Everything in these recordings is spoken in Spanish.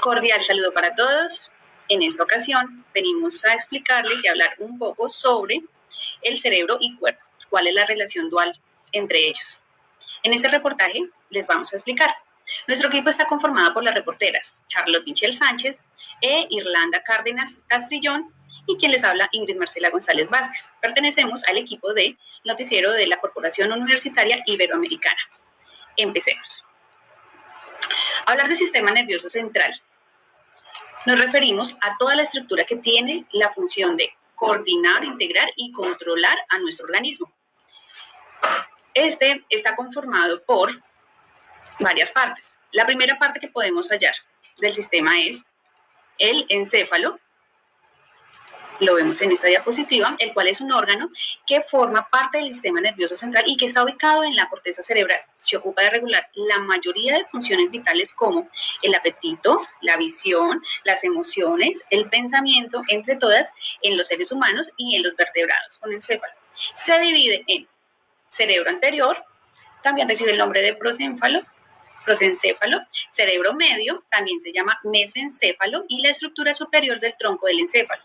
Cordial saludo para todos. En esta ocasión venimos a explicarles y hablar un poco sobre el cerebro y cuerpo, cuál es la relación dual entre ellos. En este reportaje les vamos a explicar. Nuestro equipo está conformado por las reporteras Charlotte Michelle Sánchez e Irlanda Cárdenas Castrillón y quien les habla Ingrid Marcela González Vázquez. Pertenecemos al equipo de noticiero de la Corporación Universitaria Iberoamericana. Empecemos. Hablar del sistema nervioso central. Nos referimos a toda la estructura que tiene la función de coordinar, integrar y controlar a nuestro organismo. Este está conformado por varias partes. La primera parte que podemos hallar del sistema es el encéfalo. Lo vemos en esta diapositiva, el cual es un órgano que forma parte del sistema nervioso central y que está ubicado en la corteza cerebral. Se ocupa de regular la mayoría de funciones vitales como el apetito, la visión, las emociones, el pensamiento, entre todas, en los seres humanos y en los vertebrados con encéfalo. Se divide en cerebro anterior, también recibe el nombre de prosencéfalo, cerebro medio, también se llama mesencéfalo, y la estructura superior del tronco del encéfalo.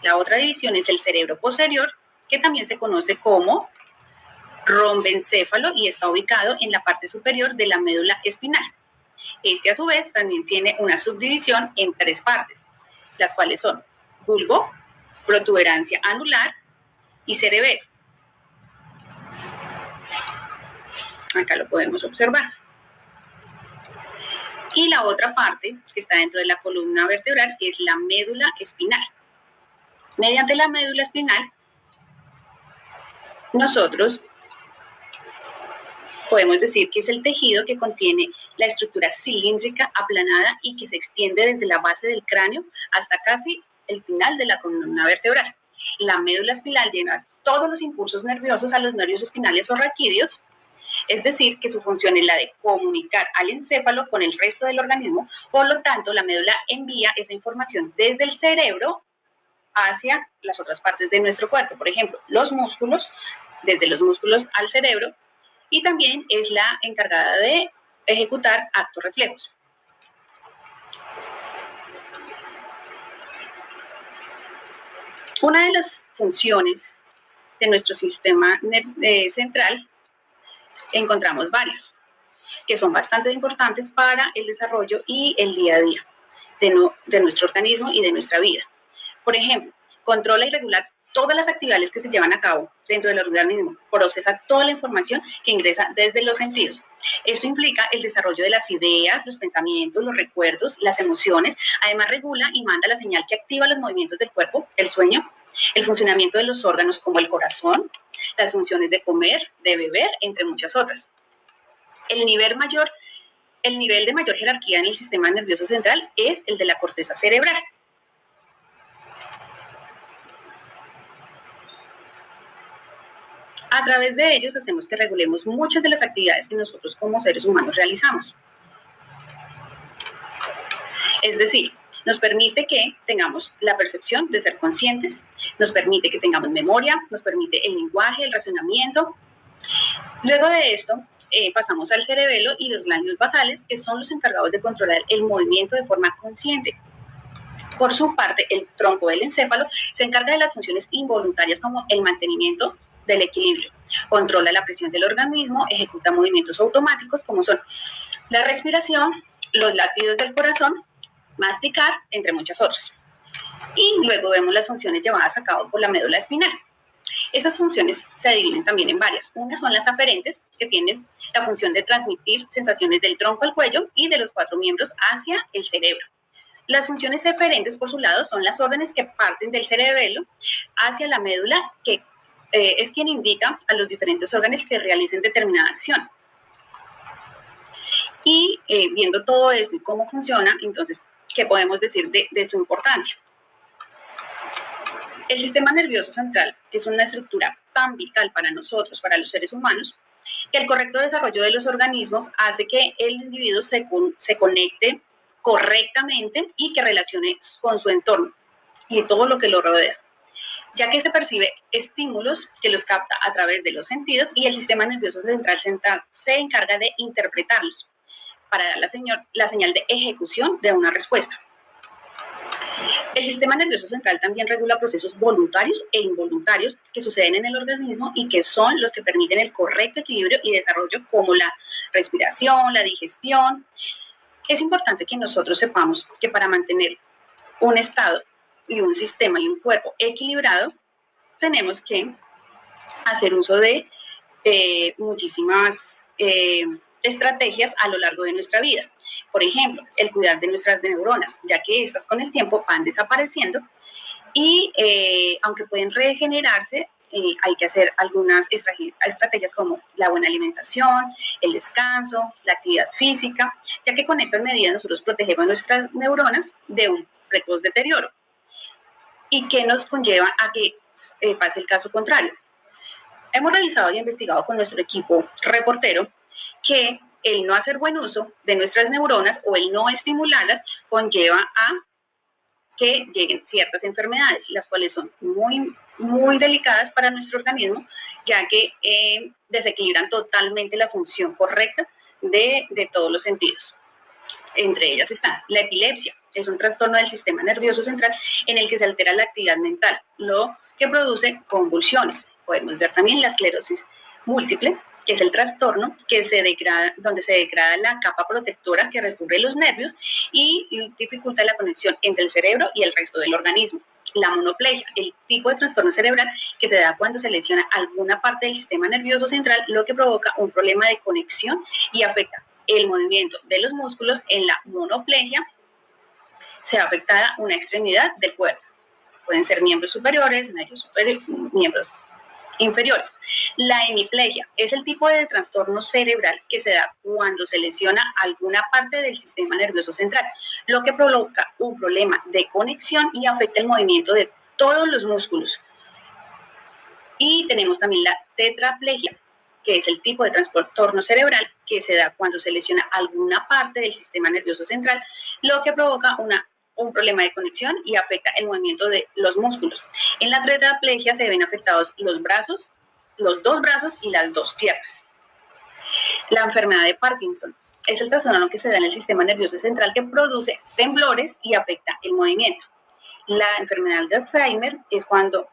La otra división es el cerebro posterior, que también se conoce como rombencéfalo y está ubicado en la parte superior de la médula espinal. Este, a su vez, también tiene una subdivisión en tres partes, las cuales son bulbo, protuberancia anular y cerebelo. Acá lo podemos observar. Y la otra parte, que está dentro de la columna vertebral, es la médula espinal. Mediante la médula espinal, nosotros podemos decir que es el tejido que contiene la estructura cilíndrica aplanada y que se extiende desde la base del cráneo hasta casi el final de la columna vertebral. La médula espinal lleva todos los impulsos nerviosos a los nervios espinales o raquídeos, es decir, que su función es la de comunicar al encéfalo con el resto del organismo. Por lo tanto, la médula envía esa información desde el cerebro hacia las otras partes de nuestro cuerpo. Por ejemplo, los músculos, desde los músculos al cerebro, y también es la encargada de ejecutar actos reflejos. Una de las funciones de nuestro sistema central encontramos varias, que son bastante importantes para el desarrollo y el día a día de nuestro organismo y de nuestra vida. Por ejemplo, controla y regula todas las actividades que se llevan a cabo dentro del organismo, procesa toda la información que ingresa desde los sentidos. Esto implica el desarrollo de las ideas, los pensamientos, los recuerdos, las emociones. Además, regula y manda la señal que activa los movimientos del cuerpo, el sueño, el funcionamiento de los órganos como el corazón, las funciones de comer, de beber, entre muchas otras. El nivel de mayor jerarquía en el sistema nervioso central es el de la corteza cerebral. A través de ellos hacemos que regulemos muchas de las actividades que nosotros como seres humanos realizamos. Es decir, nos permite que tengamos la percepción de ser conscientes, nos permite que tengamos memoria, nos permite el lenguaje, el razonamiento. Luego de esto, pasamos al cerebelo y los ganglios basales, que son los encargados de controlar el movimiento de forma consciente. Por su parte, el tronco del encéfalo se encarga de las funciones involuntarias como el mantenimiento del equilibrio, controla la presión del organismo, ejecuta movimientos automáticos como son la respiración, los latidos del corazón, masticar, entre muchas otras. Y luego vemos las funciones llevadas a cabo por la médula espinal. Esas funciones se dividen también en varias. Unas son las aferentes, que tienen la función de transmitir sensaciones del tronco al cuello y de los cuatro miembros hacia el cerebro. Las funciones eferentes, por su lado, son las órdenes que parten del cerebelo hacia la médula, que es quien indica a los diferentes órganos que realicen determinada acción. Y viendo todo esto y cómo funciona, entonces, ¿qué podemos decir de su importancia? El sistema nervioso central es una estructura tan vital para nosotros, para los seres humanos, que el correcto desarrollo de los organismos hace que el individuo se conecte correctamente y que relacione con su entorno y todo lo que lo rodea, ya que se percibe estímulos que los capta a través de los sentidos y el sistema nervioso central se encarga de interpretarlos. para dar la señal de ejecución de una respuesta. El sistema nervioso central también regula procesos voluntarios e involuntarios que suceden en el organismo y que son los que permiten el correcto equilibrio y desarrollo, como la respiración, la digestión. Es importante que nosotros sepamos que para mantener un estado y un sistema y un cuerpo equilibrado, tenemos que hacer uso de muchísimas estrategias a lo largo de nuestra vida. Por ejemplo, el cuidar de nuestras neuronas, ya que estas con el tiempo van desapareciendo y aunque pueden regenerarse, hay que hacer algunas estrategias como la buena alimentación, el descanso, la actividad física, ya que con estas medidas nosotros protegemos nuestras neuronas de un precoz deterioro y que nos conlleva a que pase el caso contrario. Hemos realizado y investigado con nuestro equipo reportero que el no hacer buen uso de nuestras neuronas o el no estimularlas conlleva a que lleguen ciertas enfermedades, las cuales son muy delicadas para nuestro organismo, ya que desequilibran totalmente la función correcta de todos los sentidos. Entre ellas está la epilepsia, es un trastorno del sistema nervioso central en el que se altera la actividad mental, lo que produce convulsiones. Podemos ver también la esclerosis múltiple, que es el trastorno donde se degrada la capa protectora que recubre los nervios y dificulta la conexión entre el cerebro y el resto del organismo. La monoplegia, el tipo de trastorno cerebral que se da cuando se lesiona alguna parte del sistema nervioso central, lo que provoca un problema de conexión y afecta el movimiento de los músculos. En la monoplegia se ve afectada una extremidad del cuerpo. Pueden ser miembros superiores, miembros inferiores. La hemiplegia es el tipo de trastorno cerebral que se da cuando se lesiona alguna parte del sistema nervioso central, lo que provoca un problema de conexión y afecta el movimiento de todos los músculos. Y tenemos también la tetraplegia, que es el tipo de trastorno cerebral que se da cuando se lesiona alguna parte del sistema nervioso central, lo que provoca un problema de conexión y afecta el movimiento de los músculos. En la tetraplegia se ven afectados los dos brazos y las dos piernas. La enfermedad de Parkinson es el trastorno que se da en el sistema nervioso central que produce temblores y afecta el movimiento. La enfermedad de Alzheimer es cuando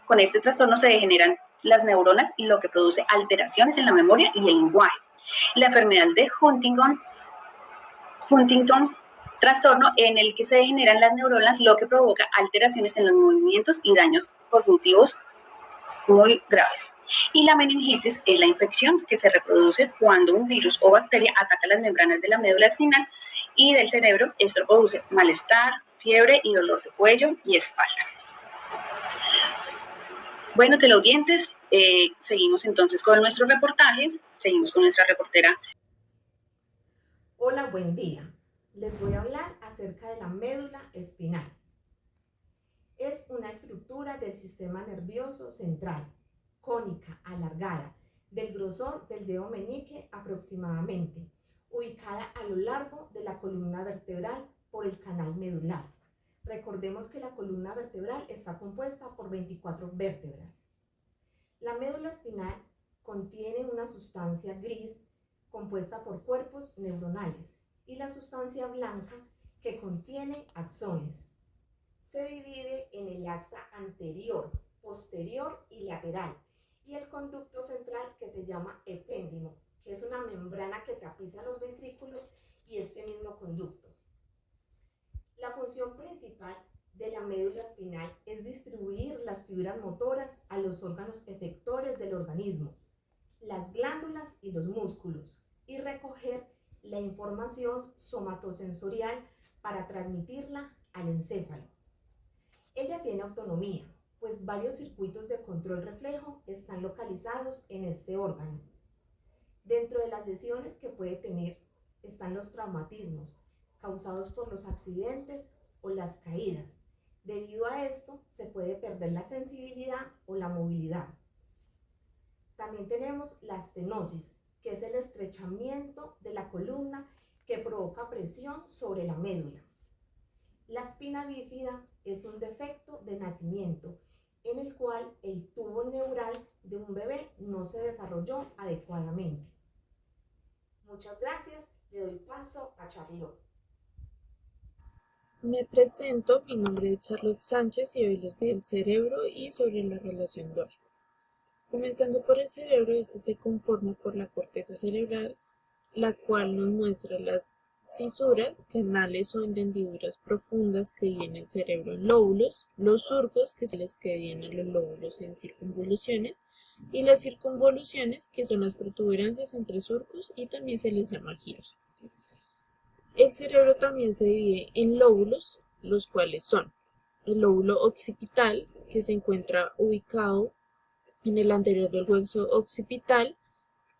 con este trastorno se degeneran las neuronas y lo que produce alteraciones en la memoria y el lenguaje. La enfermedad de Huntington, trastorno en el que se degeneran las neuronas, lo que provoca alteraciones en los movimientos y daños cognitivos muy graves. Y la meningitis es la infección que se reproduce cuando un virus o bacteria ataca las membranas de la médula espinal y del cerebro. Esto produce malestar, fiebre y dolor de cuello y espalda. Bueno, teleaudientes, seguimos entonces con nuestro reportaje, seguimos con nuestra reportera. Hola, buen día. Les voy a hablar acerca de la médula espinal. Es una estructura del sistema nervioso central, cónica, alargada, del grosor del dedo meñique aproximadamente, ubicada a lo largo de la columna vertebral por el canal medular. Recordemos que la columna vertebral está compuesta por 24 vértebras. La médula espinal contiene una sustancia gris compuesta por cuerpos neuronales y la sustancia blanca que contiene axones. Se divide en el asta anterior, posterior y lateral y el conducto central que se llama epéndimo, que es una membrana que tapiza los ventrículos y este mismo conducto. La función principal de la médula espinal es distribuir las fibras motoras a los órganos efectores del organismo, las glándulas y los músculos, y recoger la información somatosensorial para transmitirla al encéfalo. Ella tiene autonomía, pues varios circuitos de control reflejo están localizados en este órgano. Dentro de las lesiones que puede tener están los traumatismos causados por los accidentes o las caídas. Debido a esto, se puede perder la sensibilidad o la movilidad. También tenemos la estenosis, que es el estrechamiento de la columna que provoca presión sobre la médula. La espina bífida es un defecto de nacimiento en el cual el tubo neural de un bebé no se desarrolló adecuadamente. Muchas gracias. Le doy paso a Charlotte. Me presento, mi nombre es Charlotte Sánchez y hoy les voy del cerebro y sobre la relación dual. Comenzando por el cerebro, este se conforma por la corteza cerebral, la cual nos muestra las cisuras, canales o hendiduras profundas que dividen el cerebro en lóbulos, los surcos, que son los que dividen los lóbulos en circunvoluciones, y las circunvoluciones, que son las protuberancias entre surcos y también se les llama giros. El cerebro también se divide en lóbulos, los cuales son el lóbulo occipital, que se encuentra ubicado en el anterior del hueso occipital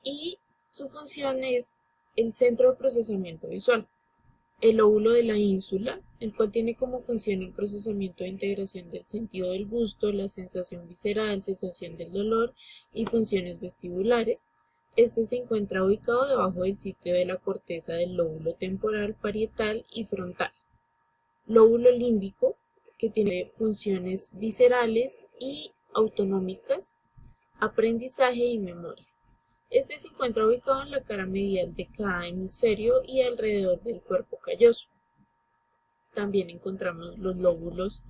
y su función es el centro de procesamiento visual. El lóbulo de la ínsula, el cual tiene como función el procesamiento de integración del sentido del gusto, la sensación visceral, sensación del dolor y funciones vestibulares. Este se encuentra ubicado debajo del sitio de la corteza del lóbulo temporal, parietal y frontal. Lóbulo límbico, que tiene funciones viscerales y autonómicas, aprendizaje y memoria. Este se encuentra ubicado en la cara medial de cada hemisferio y alrededor del cuerpo calloso. También encontramos los lóbulos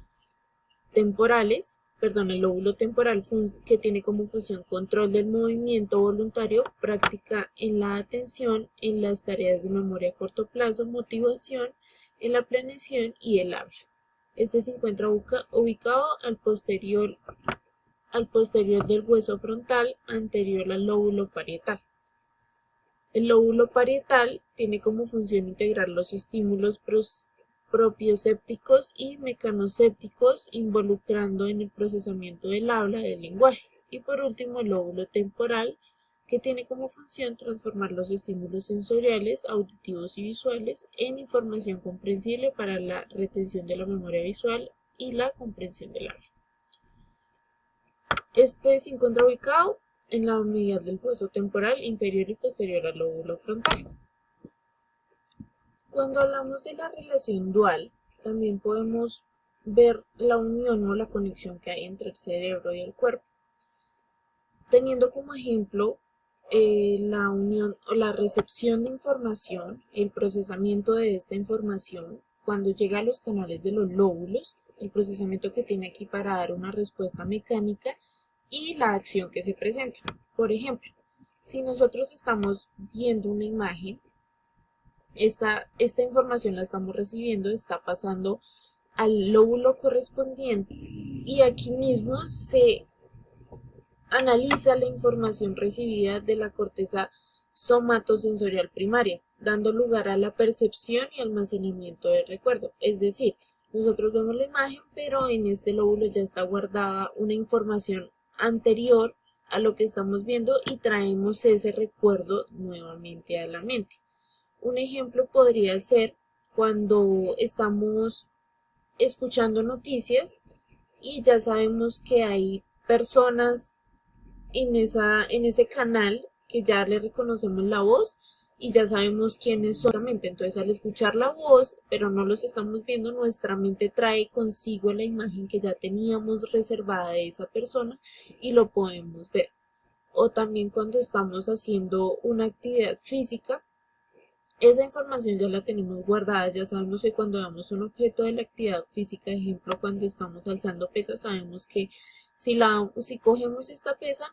temporales, el lóbulo temporal que tiene como función control del movimiento voluntario, práctica en la atención, en las tareas de memoria a corto plazo, motivación, en la planeación y el habla. Este se encuentra ubicado al posterior del hueso frontal, anterior al lóbulo parietal. El lóbulo parietal tiene como función integrar los estímulos propiosépticos y mecanosépticos, involucrando en el procesamiento del habla del lenguaje. Y por último, el lóbulo temporal, que tiene como función transformar los estímulos sensoriales, auditivos y visuales en información comprensible para la retención de la memoria visual y la comprensión del habla. Este se encuentra ubicado en la medial del hueso temporal inferior y posterior al lóbulo frontal. Cuando hablamos de la relación dual, también podemos ver la unión o la conexión que hay entre el cerebro y el cuerpo, teniendo como ejemplo la unión o la recepción de información, el procesamiento de esta información, cuando llega a los canales de los lóbulos, el procesamiento que tiene aquí para dar una respuesta mecánica y la acción que se presenta. Por ejemplo, si nosotros estamos viendo una imagen, esta información la estamos recibiendo, está pasando al lóbulo correspondiente y aquí mismo se analiza la información recibida de la corteza somatosensorial primaria, dando lugar a la percepción y almacenamiento del recuerdo. Es decir, nosotros vemos la imagen, pero en este lóbulo ya está guardada una información anterior a lo que estamos viendo y traemos ese recuerdo nuevamente a la mente. Un ejemplo podría ser cuando estamos escuchando noticias y ya sabemos que hay personas en ese canal que ya le reconocemos la voz y ya sabemos quiénes son. Entonces, al escuchar la voz, pero no los estamos viendo, nuestra mente trae consigo la imagen que ya teníamos reservada de esa persona y lo podemos ver. O también cuando estamos haciendo una actividad física, esa información ya la tenemos guardada, ya sabemos que cuando damos un objeto de la actividad física, ejemplo, cuando estamos alzando pesas, sabemos que si cogemos esta pesa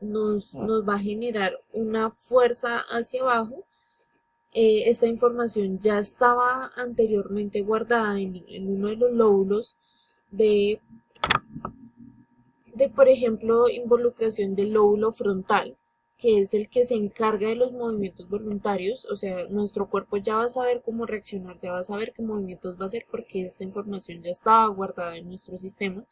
nos va a generar una fuerza hacia abajo. Esta información ya estaba anteriormente guardada en uno de los lóbulos de, por ejemplo, involucración del lóbulo frontal, que es el que se encarga de los movimientos voluntarios. O sea, nuestro cuerpo ya va a saber cómo reaccionar, ya va a saber qué movimientos va a hacer porque esta información ya estaba guardada en nuestro sistema.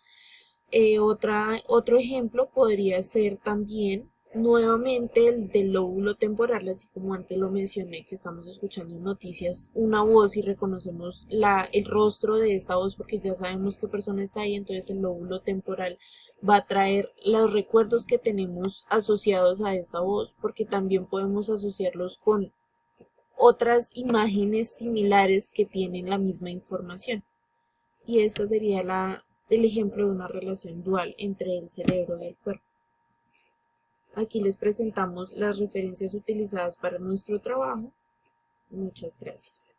Otro ejemplo podría ser también nuevamente el del lóbulo temporal, así como antes lo mencioné, que estamos escuchando noticias, una voz y reconocemos el rostro de esta voz porque ya sabemos qué persona está ahí. Entonces el lóbulo temporal va a traer los recuerdos que tenemos asociados a esta voz, porque también podemos asociarlos con otras imágenes similares que tienen la misma información. Y esta sería el ejemplo de una relación dual entre el cerebro y el cuerpo. Aquí les presentamos las referencias utilizadas para nuestro trabajo. Muchas gracias.